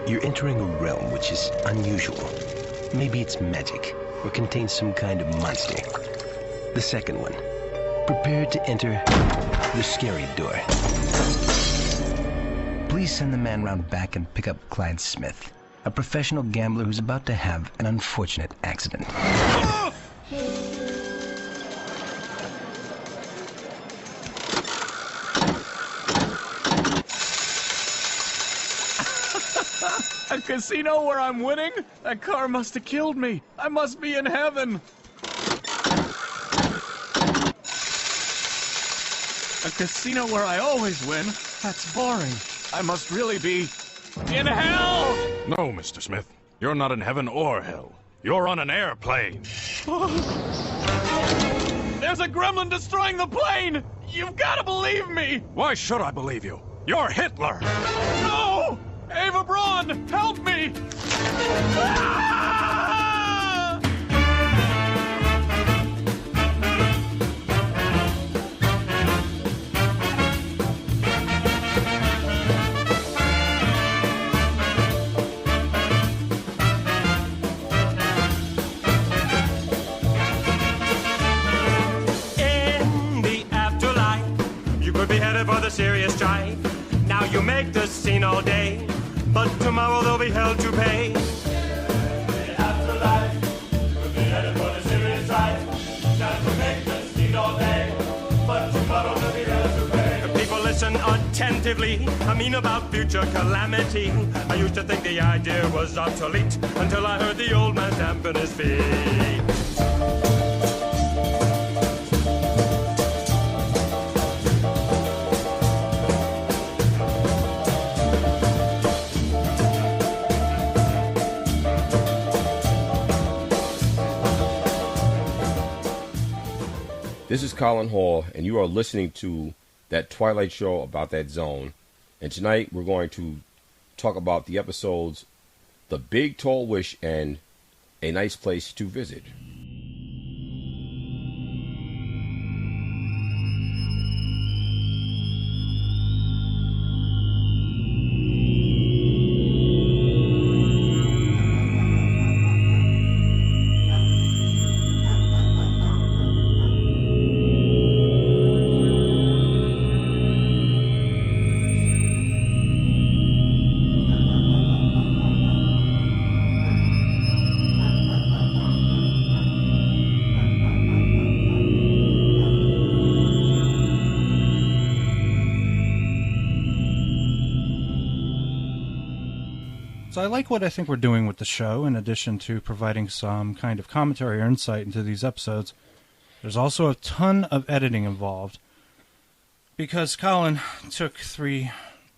You're entering a realm which is unusual. Maybe it's magic, or contains some kind of monster. The second one. Prepare to enter the scary door. Please send the man round back and pick up Clyde Smith, a professional gambler who's about to have an unfortunate accident. A casino where I'm winning? That car must have killed me. I must be in heaven. A casino where I always win? That's boring. I must really be in hell! No, Mr. Smith. You're not in heaven or hell. You're on an airplane. There's a gremlin destroying the plane! You've got to believe me! Why should I believe you? You're Hitler! No! Ava Braun, help me! Ah! In the afterlife, you could be headed for the serious strife. Now you make the scene all day, but tomorrow they'll be held to pay. In the afterlife, you could be headed for the serious strife. Now you make the scene all day, but tomorrow they'll be held to pay. The people listen attentively, I mean about future calamity. I used to think the idea was obsolete until I heard the old man dampen his feet. This is Colin Hall, and you are listening to that Twilight show about that zone. And tonight we're going to talk about the episodes The Big Tall Wish and A Nice Place to Visit. So I like what I think we're doing with the show. In addition to providing some kind of commentary or insight into these episodes, there's also a ton of editing involved. Because Colin took 3,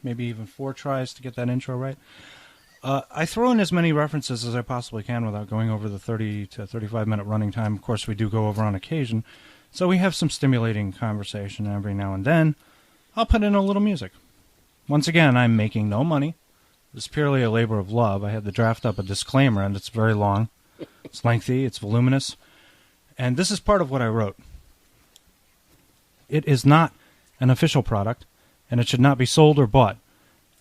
maybe even 4 tries to get that intro right. I throw in as many references as I possibly can without going over the 30 to 35 minute running time. Of course, we do go over on occasion. So we have some stimulating conversation every now and then. I'll put in a little music. Once again, I'm making no money. It's purely a labor of love. I had to draft up a disclaimer, and it's very long. It's lengthy. It's voluminous. And this is part of what I wrote. It is not an official product, and it should not be sold or bought.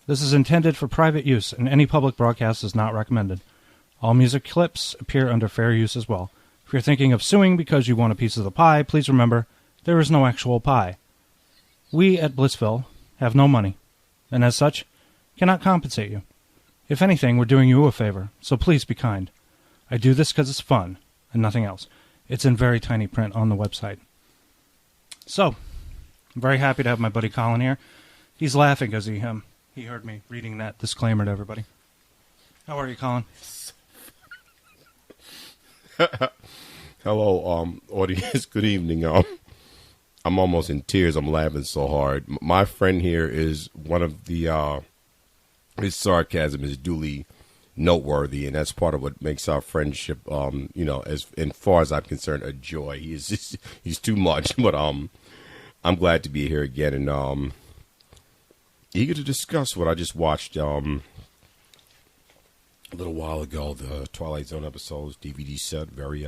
This is intended for private use, and any public broadcast is not recommended. All music clips appear under fair use as well. If you're thinking of suing because you want a piece of the pie, please remember, there is no actual pie. We at Blissville have no money, and as such, cannot compensate you. If anything, we're doing you a favor, so please be kind. I do this because it's fun, and nothing else. It's in very tiny print on the website. So, I'm very happy to have my buddy Colin here. He's laughing because he heard me reading that disclaimer to everybody. How are you, Colin? Hello, audience. Good evening. I'm almost in tears. I'm laughing so hard. My friend here is one of the... his sarcasm is duly noteworthy, and that's part of what makes our friendship, as far as I'm concerned, a joy. He's too much, but I'm glad to be here again, and eager to discuss what I just watched a little while ago. The Twilight Zone episodes, DVD set, very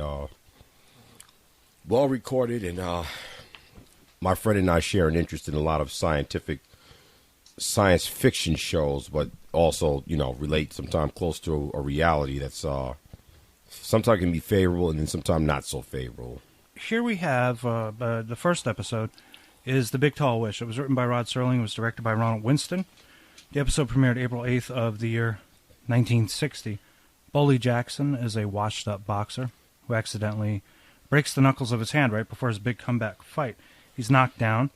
well recorded, and my friend and I share an interest in a lot of science fiction shows, but also, relate sometimes close to a reality that's sometimes can be favorable and then sometimes not so favorable. Here we have the first episode is The Big Tall Wish. It was written by Rod Serling. It was directed by Ronald Winston. The episode premiered April 8th of the year 1960. Bully Jackson is a washed-up boxer who accidentally breaks the knuckles of his hand right before his big comeback fight. He's knocked down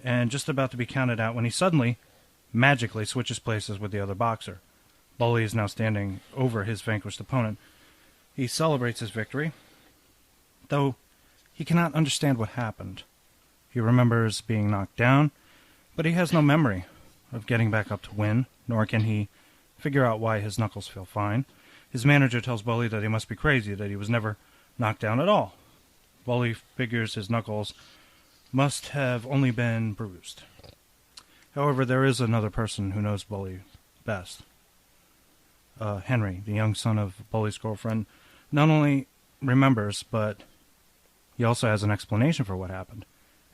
and just about to be counted out when he suddenly, magically, switches places with the other boxer. Bully is now standing over his vanquished opponent. He celebrates his victory, though he cannot understand what happened. He remembers being knocked down, but he has no memory of getting back up to win, nor can he figure out why his knuckles feel fine. His manager tells Bully that he must be crazy, that he was never knocked down at all. Bully figures his knuckles must have only been bruised. However, there is another person who knows Bully best. Henry, the young son of Bully's girlfriend, not only remembers, but he also has an explanation for what happened.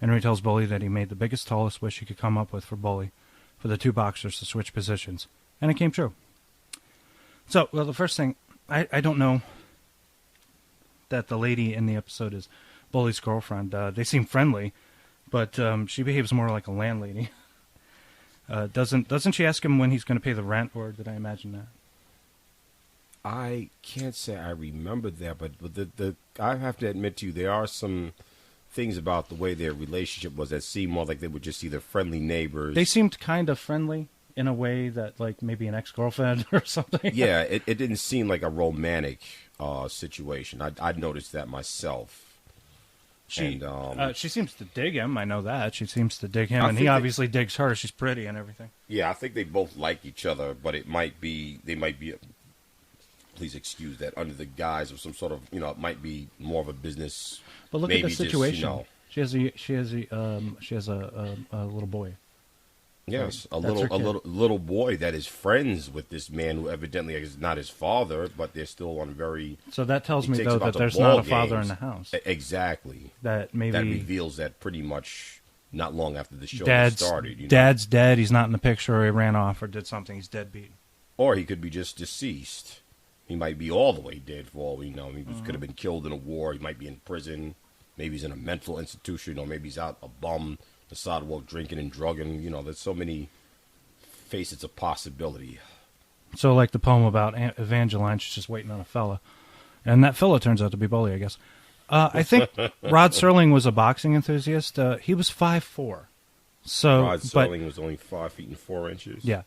Henry tells Bully that he made the biggest, tallest wish he could come up with for Bully, for the two boxers to switch positions. And it came true. So, well, the first thing, I don't know that the lady in the episode is Bully's girlfriend. They seem friendly, but she behaves more like a landlady. Doesn't she ask him when he's going to pay the rent, or did I imagine that? I can't say I remember that, but I have to admit to you, there are some things about the way their relationship was that seemed more like they were just either friendly neighbors. They seemed kind of friendly in a way that, like, maybe an ex-girlfriend or something. Yeah, it didn't seem like a romantic situation. I'd noticed that myself. She seems to dig him. I know that. She seems to dig him, and he obviously digs her. She's pretty and everything. Yeah, I think they both like each other, but they might be, please excuse that, under the guise of some sort of, it might be more of a business. But look at the situation. She has a little boy. Yes, a little boy that is friends with this man who evidently is not his father, but they're still on very. So that tells me though that there's not a father in the house. Exactly. That reveals that pretty much not long after the show started. Dad's dead. He's not in the picture. Or he ran off or did something. He's deadbeat. Or he could be just deceased. He might be all the way dead for all we know. He could have been killed in a war. He might be in prison. Maybe he's in a mental institution, or maybe he's out a bum. The sidewalk drinking and drugging, there's so many facets of possibility. So like the poem about Evangeline, she's just waiting on a fella. And that fella turns out to be Bully, I guess. I think Rod Serling was a boxing enthusiast. He was 5'4". So Rod Serling was only 5 feet and 4 inches? Yeah.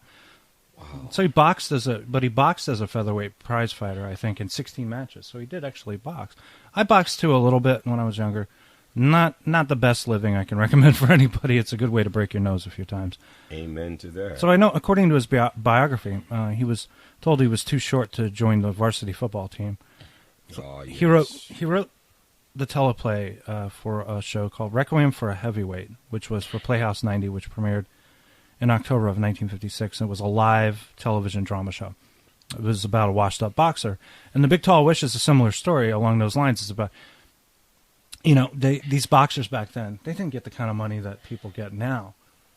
Wow. So he boxed as a featherweight prize fighter, I think, in 16 matches. So he did actually box. I boxed too a little bit when I was younger. Not the best living I can recommend for anybody. It's a good way to break your nose a few times. Amen to that. So I know, according to his biography, he was told he was too short to join the varsity football team. Yes. He wrote the teleplay for a show called Requiem for a Heavyweight, which was for Playhouse 90, which premiered in October of 1956. It was a live television drama show. It was about a washed-up boxer. And The Big Tall Wish is a similar story along those lines. It's about... these boxers back then, they didn't get the kind of money that people get now.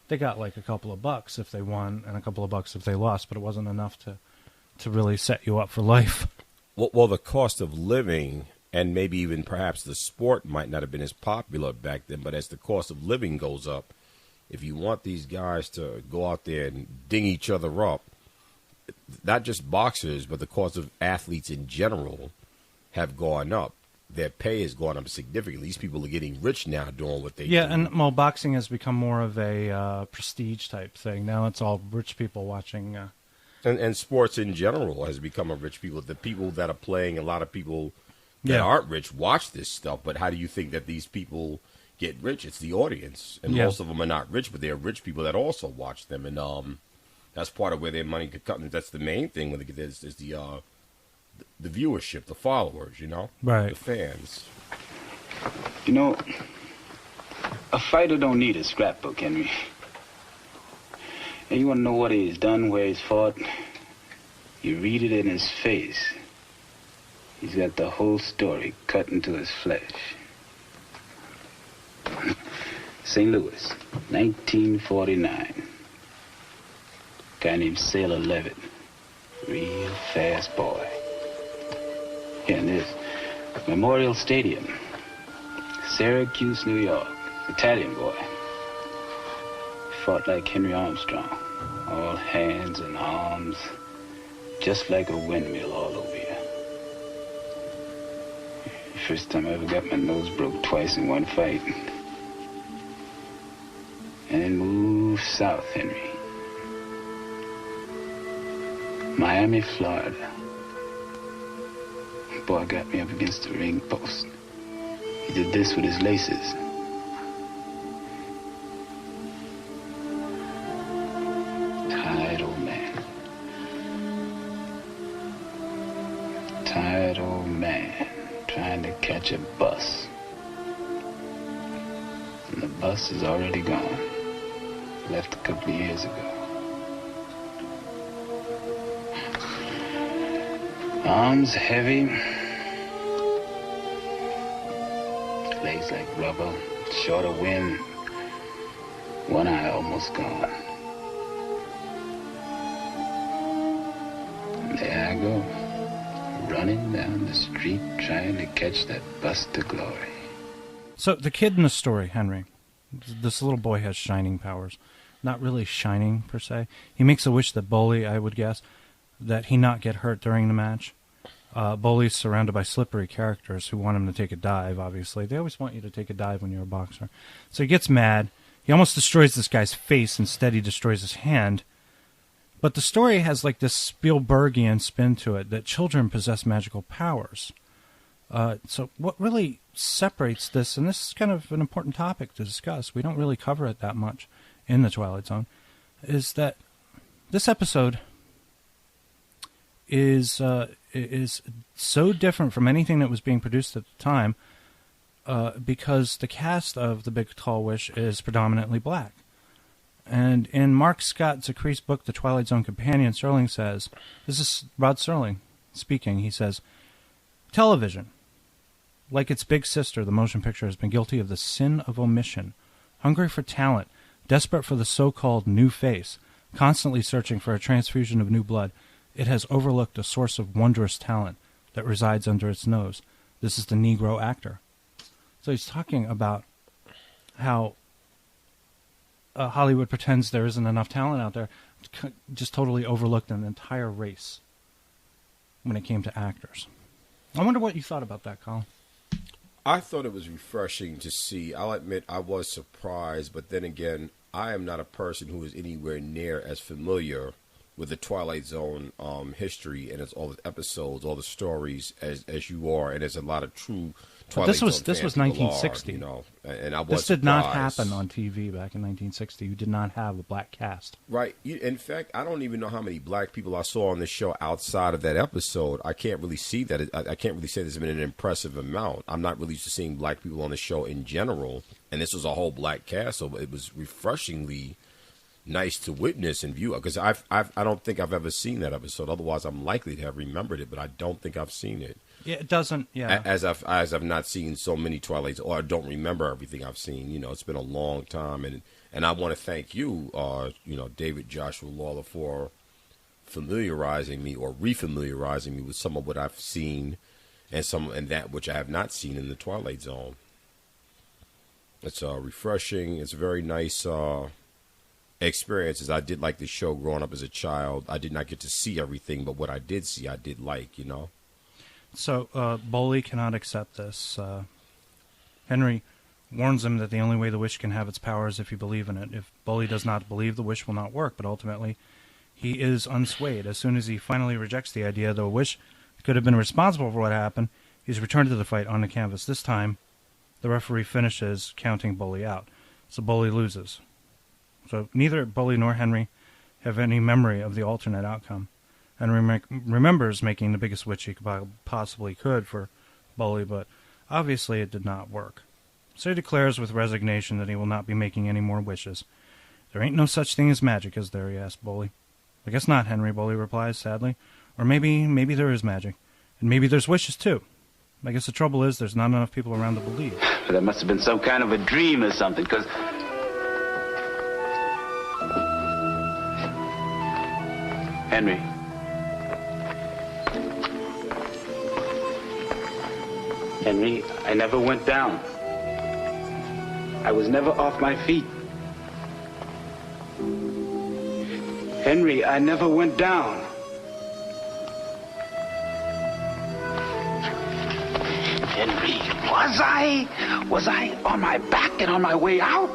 They got like a couple of bucks if they won and a couple of bucks if they lost, but it wasn't enough to really set you up for life. Well, the cost of living and maybe even perhaps the sport might not have been as popular back then, but as the cost of living goes up, if you want these guys to go out there and ding each other up, not just boxers, but the cost of athletes in general have gone up. Their pay has gone up significantly. These people are getting rich now doing what they do. Yeah, and boxing has become more of a prestige type thing. Now it's all rich people watching. And sports in general has become a rich people. The people that are playing, a lot of people that aren't rich watch this stuff. But how do you think that these people get rich? It's the audience. And most of them are not rich, but they're rich people that also watch them. And that's part of where their money could come. That's the main thing when they get this is the viewership, the followers, right? The fans. A fighter don't need a scrapbook, Henry. And you want to know what he's done, where he's fought? You read it in his face. He's got the whole story cut into his flesh. St. Louis, 1949. guy named Sailor Levitt. Real fast boy. Yeah, and this Memorial Stadium, Syracuse, New York. Italian boy. Fought like Henry Armstrong. All hands and arms, just like a windmill all over you. First time I ever got my nose broke twice in one fight. And then moved south, Henry. Miami, Florida. Boy got me up against the ring post. He did this with his laces. Tired old man. Tired old man trying to catch a bus. And the bus is already gone. Left a couple of years ago. Arms heavy. Legs like rubber. Short of wind. One eye almost gone. And there I go. Running down the street trying to catch that bus to glory. So the kid in the story, Henry, this little boy has shining powers. Not really shining, per se. He makes a wish that Bully, I would guess, that he not get hurt during the match. Bully's surrounded by slippery characters who want him to take a dive, obviously. They always want you to take a dive when you're a boxer. So he gets mad. He almost destroys this guy's face. Instead, he destroys his hand. But the story has like this Spielbergian spin to it, that children possess magical powers. So what really separates this, and this is kind of an important topic to discuss, we don't really cover it that much in the Twilight Zone, is that this episode is so different from anything that was being produced at the time because the cast of The Big Tall Wish is predominantly black. And in Mark Scott Zakri's book, The Twilight Zone Companion, Serling says, this is Rod Serling speaking, he says, television, like its big sister, the motion picture, has been guilty of the sin of omission, hungry for talent, desperate for the so-called new face, constantly searching for a transfusion of new blood. It has overlooked a source of wondrous talent that resides under its nose. This is the Negro actor. So he's talking about how Hollywood pretends there isn't enough talent out there, just totally overlooked an entire race when it came to actors. I wonder what you thought about that, Colin. I thought it was refreshing to see. I'll admit I was surprised, but then again, I am not a person who is anywhere near as familiar with the Twilight Zone history and its all the episodes, all the stories as you are, and there's a lot of true Twilight Zone this was 1960. You know, and I was this did surprised. not happen on TV back in 1960. You did not have a black cast. Right. In fact, I don't even know how many black people I saw on this show outside of that episode. I can't really see that. I can't really say there's been an impressive amount. I'm not really used to seeing black people on the show in general, and this was a whole black cast, so it was refreshingly nice to witness and view, because I don't think I've ever seen that episode. Otherwise, I'm likely to have remembered it, but I don't think I've seen it. Yeah, it doesn't. Yeah, as I've not seen so many Twilights, or I don't remember everything I've seen. You know, it's been a long time, and I want to thank you, David Joshua Lawler, for familiarizing me or refamiliarizing me with some of what I've seen, and that which I have not seen in the Twilight Zone. It's refreshing. It's a very nice experiences. I did like the show growing up as a child. I did not get to see everything, but what I did see, I did like, you know. So, Bully cannot accept this. Henry warns him that the only way the wish can have its power is if you believe in it. If Bully does not believe, the wish will not work, but ultimately he is unswayed. As soon as he finally rejects the idea that a wish could have been responsible for what happened, he's returned to the fight on the canvas. This time, the referee finishes counting Bully out. So Bully loses. So neither Bully nor Henry have any memory of the alternate outcome. Henry remembers making the biggest wish he possibly could for Bully, but obviously it did not work. So he declares with resignation that he will not be making any more wishes. There ain't no such thing as magic, is there? He asks Bully. I guess not, Henry, Bully replies sadly. Or maybe there is magic. And maybe there's wishes, too. I guess the trouble is there's not enough people around to believe. That must have been some kind of a dream or something, because Henry. Henry, I never went down. I was never off my feet. Henry, I never went down. Henry, was I on my back and on my way out?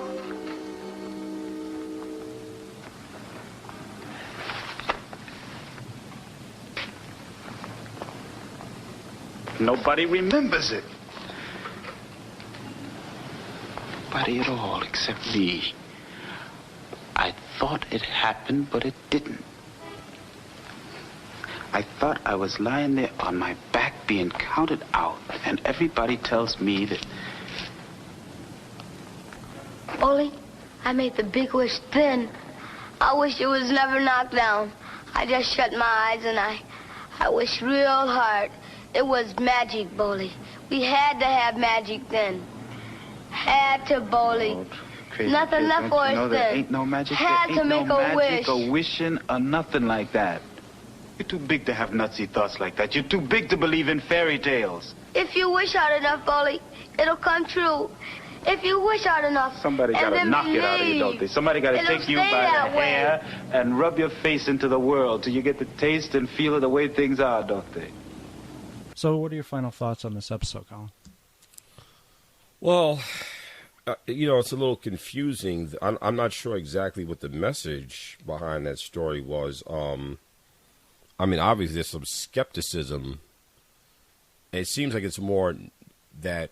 Nobody remembers it. Nobody at all except me. I thought it happened, but it didn't. I thought I was lying there on my back being counted out, and everybody tells me that... Ollie, I made the big wish then. I wish it was never knocked down. I just shut my eyes and I wished real hard. It was magic, Boley. We had to have magic then. Had to, Boley. Oh, nothing left for us then. then. Ain't no magic. Had to make a wish. Or wishing or nothing like that. You're too big to have nutsy thoughts like that. You're too big to believe in fairy tales. If you wish hard enough, Boley, it'll come true. If you wish hard enough. Somebody gotta knock it out of you, don't they? Somebody gotta take you by the hair and rub your face into the world till you get the taste and feel of the way things are, don't they? So what are your final thoughts on this episode, Colin? Well, it's a little confusing. I'm not sure exactly what the message behind that story was. I mean, obviously there's some skepticism. It seems like it's more that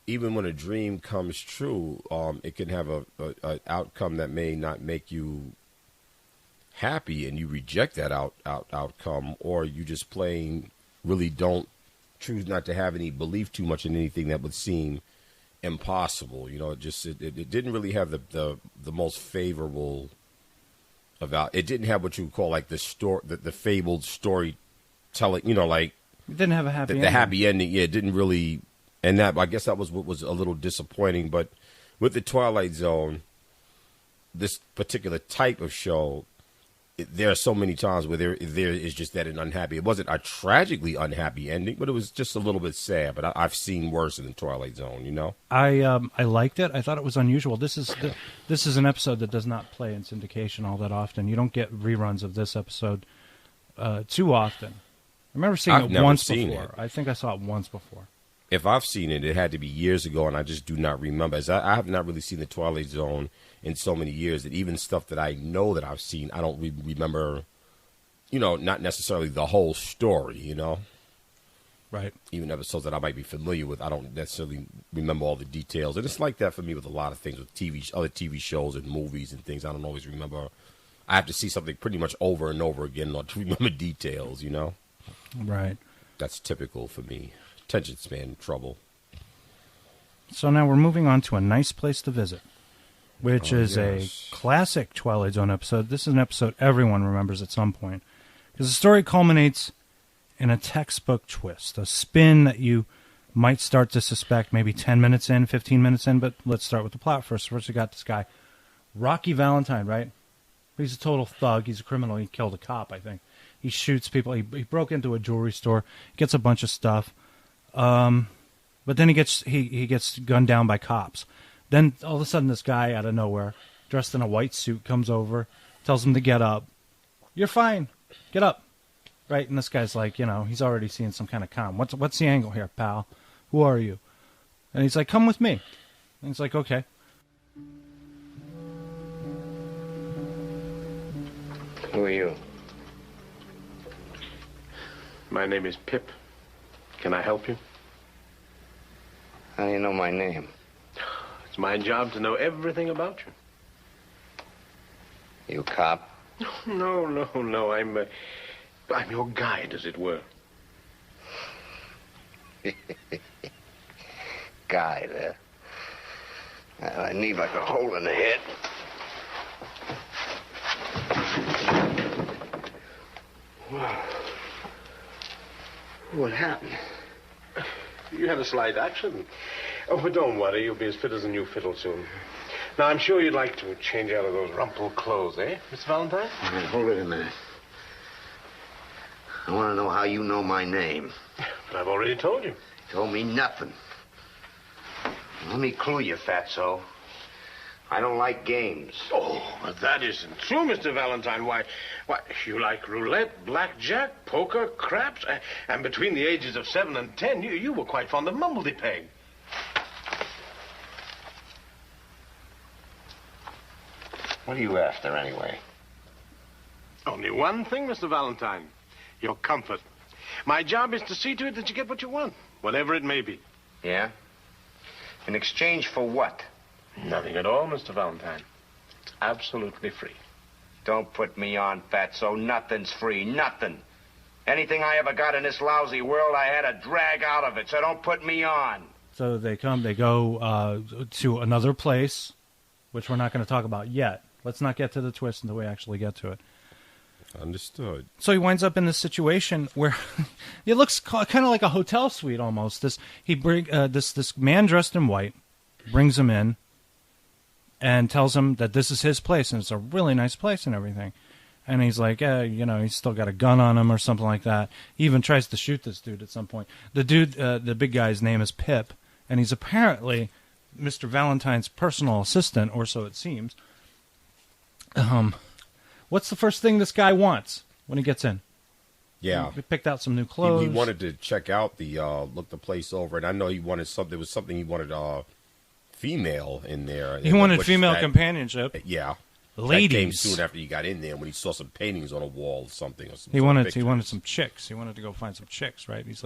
even when a dream comes true, it can have a outcome that may not make you happy, and you reject that outcome, or you just plain really don't choose not to have any belief too much in anything that would seem impossible. It didn't really have the most favorable about. It didn't have what you would call like the fabled storytelling. Like it didn't have a happy ending. The happy ending. Yeah, it didn't really. And that, I guess that was what was a little disappointing. But with the Twilight Zone, this particular type of show, there are so many times where there is just that an unhappy. It wasn't a tragically unhappy ending, but it was just a little bit sad. But I've seen worse in the Twilight Zone. I liked it. I thought it was unusual. This is an episode that does not play in syndication all that often. You don't get reruns of this episode too often. I remember seeing it once before. I think I saw it once before. If I've seen it, it had to be years ago, and I just do not remember. As I have not really seen the Twilight Zone in so many years that even stuff that I know that I've seen, I don't remember, not necessarily the whole story, Right. Even episodes that I might be familiar with, I don't necessarily remember all the details. And it's like that for me with a lot of things, with other TV shows and movies and things. I don't always remember. I have to see something pretty much over and over again not to remember details, Right. That's typical for me. Attention span trouble. So now we're moving on to A Nice Place to Visit, which is a classic Twilight Zone episode. This is an episode everyone remembers at some point, because the story culminates in a textbook twist, a spin that you might start to suspect maybe 10 minutes in, 15 minutes in, but let's start with the plot first. First we got this guy, Rocky Valentine, right? He's a total thug. He's a criminal. He killed a cop, I think. He shoots people. He broke into a jewelry store, gets a bunch of stuff. But then he gets gunned down by cops. Then all of a sudden this guy out of nowhere, dressed in a white suit, comes over, tells him to get up. You're fine. Get up. Right? And this guy's like, he's already seeing some kind of con. What's the angle here, pal? Who are you? And he's like, come with me. And he's like, okay. Who are you? My name is Pip. Can I help you? How do you know my name? It's my job to know everything about you. You a cop? No. I'm your guide, as it were. Guide, huh? I need like a hole in the head. What happened? You had a slight accident. Oh, but don't worry. You'll be as fit as a new fiddle soon. Now, I'm sure you'd like to change out of those rumpled clothes, eh, Miss Valentine? Hold it in there. I want to know how you know my name. But I've already told you. You told me nothing. Let me clue you, fatso. I don't like games. Oh, but that isn't true, Mr. Valentine. Why, you like roulette, blackjack, poker, craps, and between the ages of 7 and 10, you were quite fond of mumbledy-peg. What are you after, anyway? Only one thing, Mr. Valentine. Your comfort. My job is to see to it that you get what you want, whatever it may be. Yeah? In exchange for what? Nothing at all, Mr. Valentine. It's absolutely free. Don't put me on, fatso. Nothing's free. Nothing. Anything I ever got in this lousy world, I had to drag out of it, so don't put me on. So they go to another place, which we're not going to talk about yet. Let's not get to the twist until we actually get to it. Understood. So he winds up in this situation where it looks kind of like a hotel suite almost. This man dressed in white brings him in and tells him that this is his place and it's a really nice place and everything. And he's like, he's still got a gun on him or something like that. He even tries to shoot this dude at some point. The dude, the big guy's name is Pip, and he's apparently Mr. Valentine's personal assistant, or so it seems. What's the first thing this guy wants when he gets in? Yeah. He picked out some new clothes. He wanted to check out look the place over, and I know he wanted something. There was something he wanted female in there. He wanted female companionship. Yeah. Ladies. That came soon after he got in there when he saw some paintings on a wall or something. Or he wanted some chicks. He wanted to go find some chicks, right? He's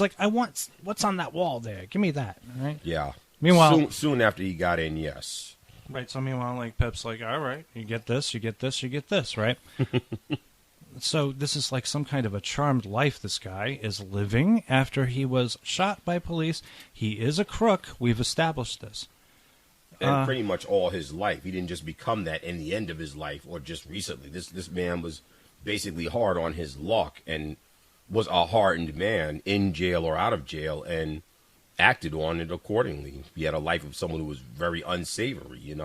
like, I want what's on that wall there. Give me that, right? Yeah. Meanwhile, soon after he got in, yes. Right. So meanwhile, like Pip's like, all right, you get this, you get this, you get this, right? So this is like some kind of a charmed life this guy is living after he was shot by police. He is a crook. We've established this. And pretty much all his life. He didn't just become that in the end of his life or just recently. This man was basically hard on his luck and was a hardened man in jail or out of jail and acted on it accordingly. He had a life of someone who was very unsavory,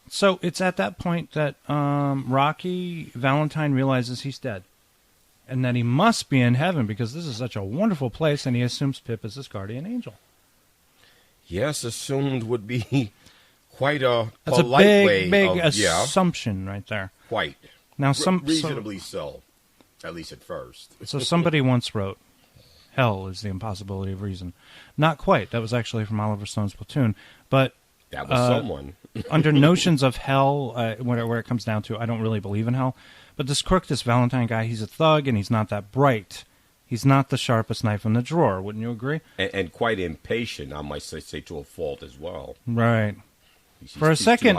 So it's at that point that Rocky Valentine realizes he's dead and that he must be in heaven because this is such a wonderful place, and he assumes Pip is his guardian angel. Yes, assumed would be quite a That's polite a way big of, assumption right there. Quite. Now, reasonably so, at least at first. So somebody once wrote, "Hell is the impossibility of reason." Not quite. That was actually from Oliver Stone's Platoon. But that was someone. Under notions of hell, where it comes down to, I don't really believe in hell. But this crook, this Valentine guy, he's a thug, and he's not that bright. He's not the sharpest knife in the drawer. Wouldn't you agree? And quite impatient, I might say to a fault as well. Right. For a second,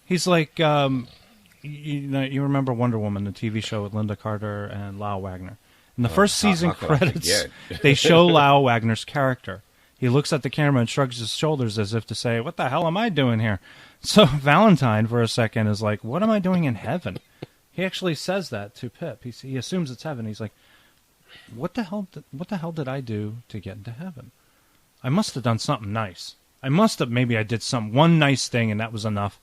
he's like, you remember Wonder Woman, the TV show with Linda Carter and Lyle Wagner. In the first season credits, they show Lyle Wagner's character. He looks at the camera and shrugs his shoulders as if to say, what the hell am I doing here? So Valentine, for a second, is like, what am I doing in heaven? He actually says that to Pip. He assumes it's heaven. He's like, what the hell did I do to get into heaven? I must have done something nice. Maybe I did one nice thing, and that was enough,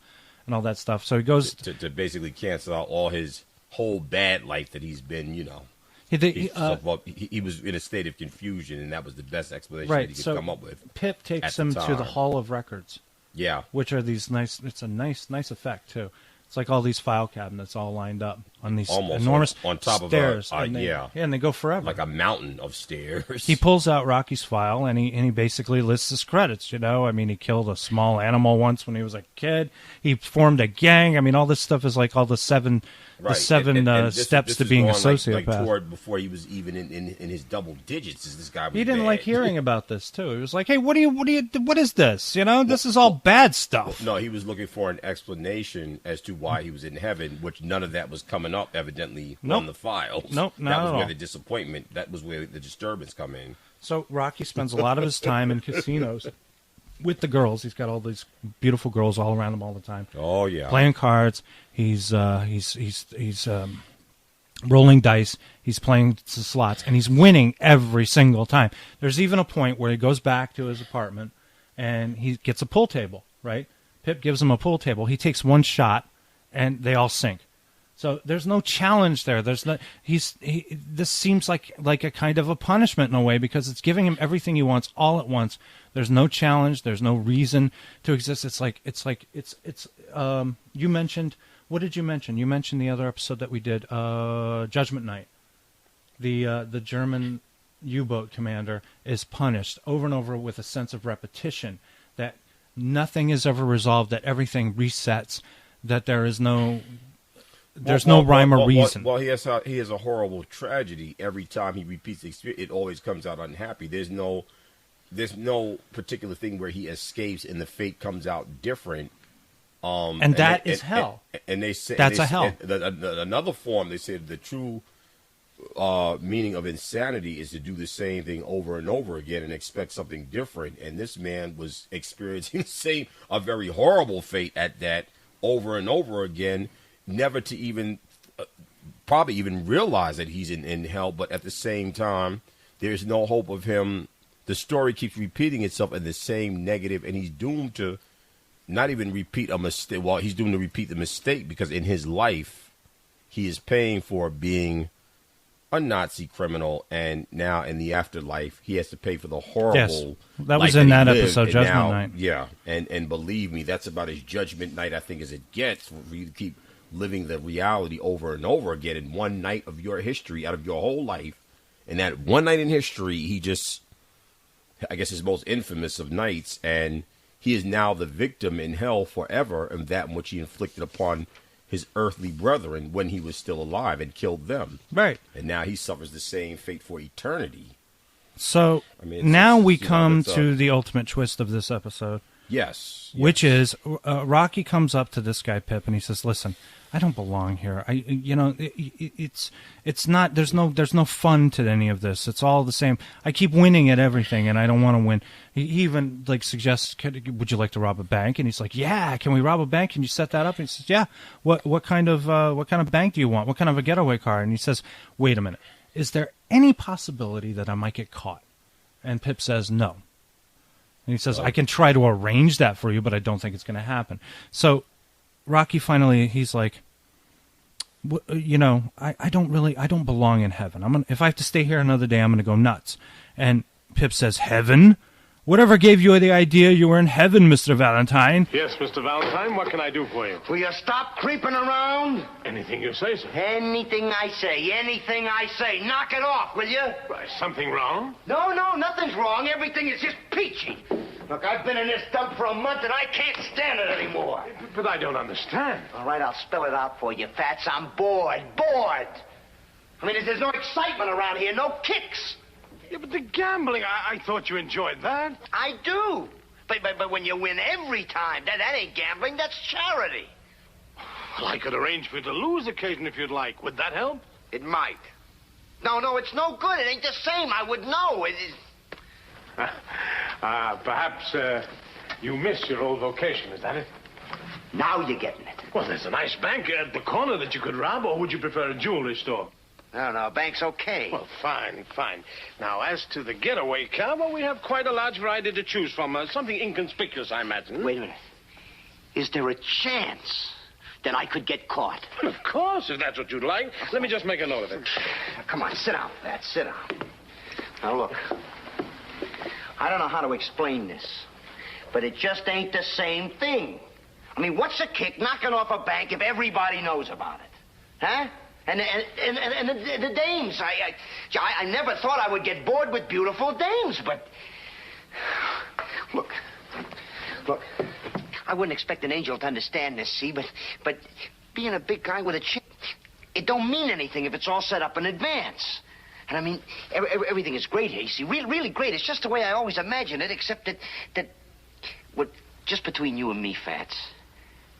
and all that stuff. So he goes to basically cancel out all his whole bad life that he's been, He was in a state of confusion, and that was the best explanation that he could come up with. Pip takes him to the Hall of Records. Yeah. Which are these nice, it's a nice effect, too. It's like all these file cabinets all lined up on these enormous on top stairs. Of and they go forever. Like a mountain of stairs. He pulls out Rocky's file, and he basically lists his credits, I mean, he killed a small animal once when he was a kid. He formed a gang. I mean, all this stuff is like all the seven steps to being a sociopath. Like toward before he was even in his double digits, as this guy was He didn't bad. like hearing about this, too. He was like, hey, what is this? This is all bad stuff. No, he was looking for an explanation as to why he was in heaven, which none of that was coming up, evidently, on the files. Nope, not That was at where all. the disappointment, that was where the disturbance come in. So Rocky spends a lot of his time in casinos with the girls. He's got all these beautiful girls all around him all the time. Oh, yeah. Playing cards. He's rolling dice. He's playing slots, and he's winning every single time. There's even a point where he goes back to his apartment, and he gets a pool table, right? Pip gives him a pool table. He takes one shot, and they all sink. So there's no challenge there. There's no, this seems like a kind of a punishment in a way, because it's giving him everything he wants all at once. There's no challenge. There's no reason to exist. You mentioned, what did you mention? You mentioned the other episode that we did, Judgment Night. The German U-boat commander is punished over and over with a sense of repetition, that nothing is ever resolved, that everything resets, that there is no... There's no rhyme or reason. Well, he has a horrible tragedy. Every time he repeats the experience, it always comes out unhappy. There's no particular thing where he escapes and the fate comes out different. And that is hell. And they say that's a hell. Another form, they say the true meaning of insanity is to do the same thing over and over again and expect something different. And this man was experiencing a very horrible fate at that over and over again. Never to even probably even realize that he's in hell, but at the same time, there's no hope of him. The story keeps repeating itself in the same negative, and he's doomed to not even repeat a mistake. Well, he's doomed to repeat the mistake, because in his life, he is paying for being a Nazi criminal, and now in the afterlife, he has to pay for the horrible. Yes, that was in that episode, Judgment Night. Yeah, and believe me, that's about as Judgment Night I think as it gets, for you to keep living the reality over and over again in one night of your history out of your whole life. And that one night in history, he just, I guess, his most infamous of nights, and he is now the victim in hell forever of that which he inflicted upon his earthly brethren when he was still alive and killed them. Right. And now he suffers the same fate for eternity. So now we come to the ultimate twist of this episode. Yes. Which is Rocky comes up to this guy Pip and he says, "Listen, I don't belong here. It's not. There's no fun to any of this. It's all the same. I keep winning at everything, and I don't want to win." He even suggests, "Would you like to rob a bank?" And he's like, "Yeah, can we rob a bank? Can you set that up?" And he says, "Yeah. What kind of bank do you want? What kind of a getaway car?" And he says, "Wait a minute. Is there any possibility that I might get caught?" And Pip says, "No." And he says, "I can try to arrange that for you, but I don't think it's going to happen." So Rocky finally, he's like, I don't belong in heaven. If I have to stay here another day, I'm going to go nuts. And Pip says, "Heaven? Whatever gave you the idea you were in heaven, Mr. Valentine?" Yes, Mr. Valentine, what can I do for you? Will you stop creeping around? Anything you say, sir. Anything I say. Knock it off, will you? Something wrong? No, nothing's wrong. Everything is just peachy. Look, I've been in this dump for a month, and I can't stand it anymore. But I don't understand. All right, I'll spell it out for you, Fats. I'm bored. I mean, there's no excitement around here, no kicks. Yeah, but the gambling, I thought you enjoyed that. I do. But when you win every time, that ain't gambling, that's charity. Well, I could arrange for you to lose occasion if you'd like. Would that help? It might. No, it's no good. It ain't the same. I would know. Perhaps you miss your old vocation, is that it? Now you're getting it. Well, there's a nice bank at the corner that you could rob, or would you prefer a jewelry store? No, bank's okay. Well, fine. Now, as to the getaway car, well, we have quite a large variety to choose from. Something inconspicuous, I imagine. Wait a minute. Is there a chance that I could get caught? Of course, if that's what you'd like. Let me just make a note of it. Come on, sit down, Pat. Sit down. Now, look. I don't know how to explain this, but it just ain't the same thing. I mean, what's the kick knocking off a bank if everybody knows about it? Huh? And the dames. I never thought I would get bored with beautiful dames, but... Look. I wouldn't expect an angel to understand this, see, but being a big guy with a chick, it don't mean anything if it's all set up in advance. And I mean, everything is great here, you see, really great. It's just the way I always imagine it, except that just between you and me, Fats,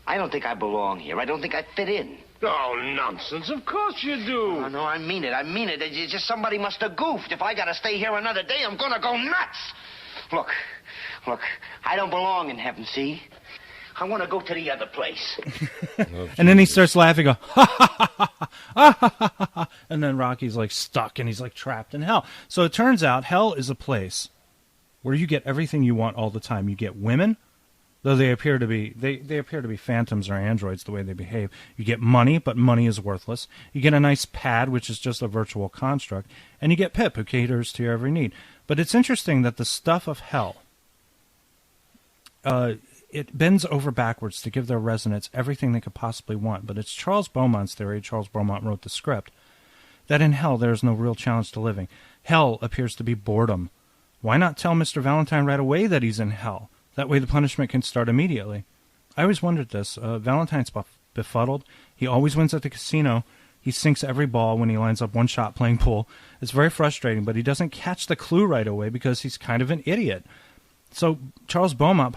I don't think I belong here. I don't think I fit in. Oh, nonsense. Of course you do. Oh, no, I mean it. It's just somebody must have goofed. If I got to stay here another day, I'm going to go nuts. Look, I don't belong in heaven, see? I want to go to the other place. And then he starts laughing, go, ha, ha, ha, ha, ha, ha, ha. And then Rocky's stuck and he's trapped in hell. So it turns out hell is a place where you get everything you want all the time. You get women, Though they appear to be they appear to be phantoms or androids the way they behave. You get money, but money is worthless. You get a nice pad, which is just a virtual construct, and you get Pip, who caters to your every need. But it's interesting that the stuff of hell, it bends over backwards to give their resonance everything they could possibly want. But it's Charles Beaumont's theory. Charles Beaumont wrote the script, that in hell there is no real challenge to living. Hell appears to be boredom. Why not tell Mr. Valentine right away that he's in hell? That way the punishment can start immediately. I always wondered this. Valentine's befuddled. He always wins at the casino. He sinks every ball when he lines up one shot playing pool. It's very frustrating, but he doesn't catch the clue right away because he's kind of an idiot. So Charles Beaumont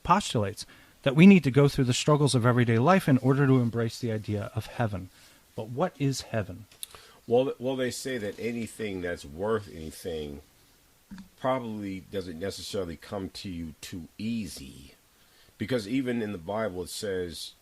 postulates that we need to go through the struggles of everyday life in order to embrace the idea of heaven. But what is heaven? Well, they say that anything that's worth anything probably doesn't necessarily come to you too easy, because even in the Bible it says,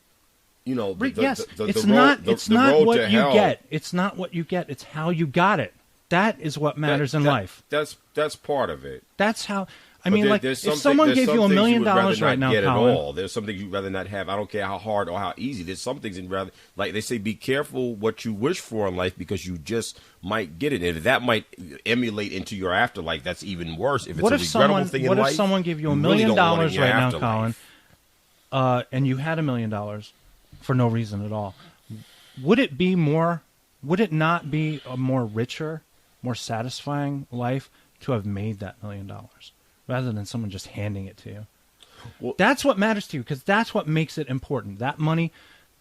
you know, it's not what you get. It's not what you get. It's how you got it. That is what matters in life. That's part of it. That's how. I mean, like, if someone gave you $1 million right now, Colin, there's some things you'd rather not have. I don't care how hard or how easy. There's some things in rather, like they say, be careful what you wish for in life because you just might get it, and that might emulate into your afterlife. That's even worse. If it's a regrettable thing in life. What if someone gave you $1 million right now, Colin, and you had $1 million for no reason at all? Would it be more? Would it not be a more richer, more satisfying life to have made that $1 million? Rather than someone just handing it to you. Well, that's what matters to you, because that's what makes it important. That money,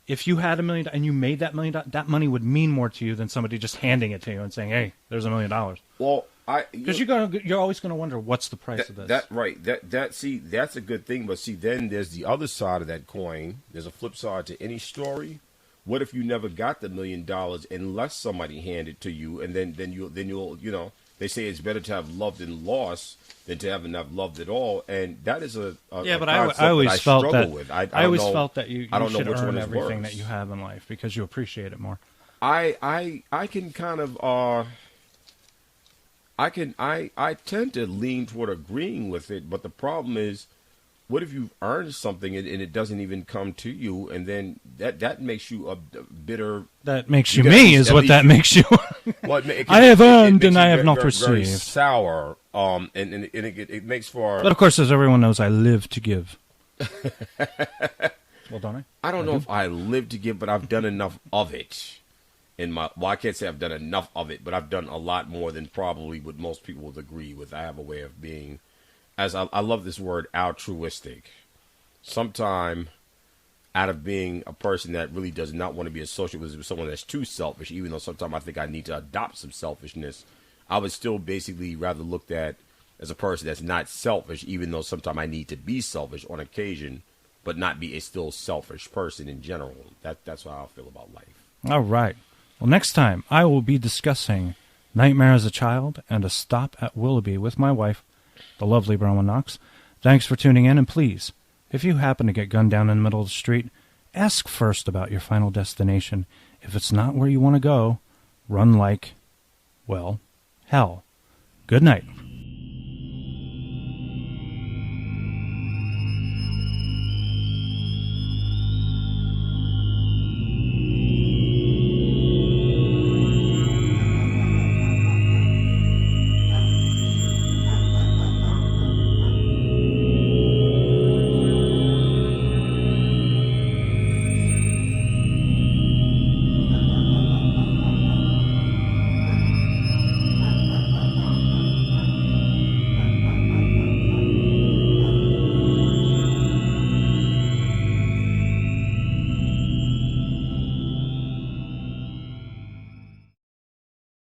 if you had $1 million and you made that $1 million, that money would mean more to you than somebody just handing it to you and saying, "Hey, there's $1 million." Well, because you're always going to wonder what's the price of this. That's a good thing. But see, then there's the other side of that coin. There's a flip side to any story. What if you never got the $1 million unless somebody handed it to you, and then you'll you know, they say it's better to have loved and lost than to have not loved at all, and that is a but I always felt that with. I always felt that you should earn everything that you have in life because you appreciate it more. I can kind of I tend to lean toward agreeing with it, but the problem is, what if you've earned something and it doesn't even come to you, and then that makes you a bitter. That makes you me is what that makes you. Well, I have earned and I have not very received. Sour, and it makes for. But of course, as everyone knows, I live to give. Well, don't I? I don't know if I live to give, but I've done enough of it. I can't say I've done enough of it, but I've done a lot more than probably what most people would agree with. I have a way of being, as I love this word, altruistic. Sometime, out of being a person that really does not want to be associated with someone that's too selfish, even though sometimes I think I need to adopt some selfishness, I would still basically rather looked at as a person that's not selfish, even though sometimes I need to be selfish on occasion, but not be a still selfish person in general. That's how I feel about life. All right. Well, next time I will be discussing Nightmare as a Child and A Stop at Willoughby with my wife, the lovely Bronwyn Knox. Thanks for tuning in, and please, if you happen to get gunned down in the middle of the street, ask first about your final destination. If it's not where you want to go, run like, well, hell. Good night.